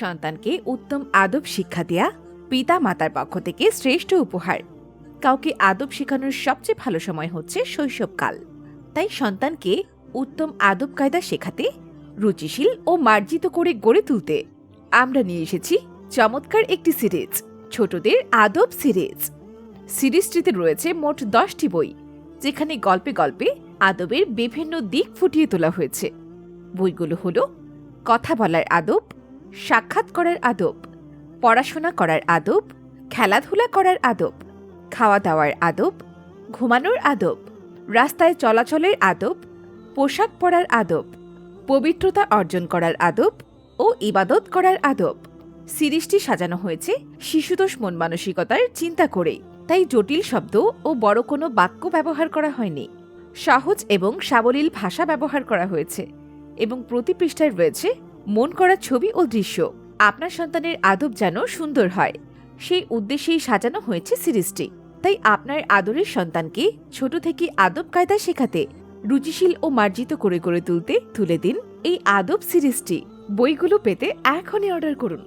সন্তানকে উত্তম আদব শিক্ষা দেয়া পিতা মাতার পক্ষ থেকে শ্রেষ্ঠ উপহার। কাউকে আদব শেখানোর সবচেয়ে ভালো সময় হচ্ছে শৈশবকাল। তাই সন্তানকে উত্তম আদব কায়দা শেখাতে, রুচিশীল ও মার্জিত করে গড়ে তুলতে আমরা নিয়ে এসেছি চমৎকার একটি সিরিজ, ছোটদের আদব সিরিজ। সিরিজটিতে রয়েছে মোট 10টি বই, যেখানে গল্পে গল্পে আদবের বিভিন্ন দিক ফুটিয়ে তোলা হয়েছে। বইগুলো হলো কথা বলার আদব, সাক্ষাৎ করার আদব, পড়াশোনা করার আদব, খেলাধুলা করার আদব, খাওয়া দাওয়ার আদব, ঘুমানোর আদব, রাস্তায় চলাচলের আদব, পোশাক পরার আদব, পবিত্রতা অর্জন করার আদব ও ইবাদত করার আদব। সিরিজটি সাজানো হয়েছে শিশুতোষ মন মানসিকতার চিন্তা করেই, তাই জটিল শব্দ ও বড় কোনো বাক্য ব্যবহার করা হয়নি। সহজ এবং সাবলীল ভাষা ব্যবহার করা হয়েছে এবং প্রতি পৃষ্ঠায় রয়েছে মন করা ছবি ও দৃশ্য। আপনার সন্তানের আদব যেন সুন্দর হয়, সেই উদ্দেশ্যেই সাজানো হয়েছে সিরিজটি। তাই আপনার আদরের সন্তানকে ছোট থেকে আদব কায়দা শেখাতে, রুচিশীল ও মার্জিত করে গড়ে তুলতে তুলে দিন এই আদব সিরিজটি। বইগুলো পেতে এখনই অর্ডার করুন।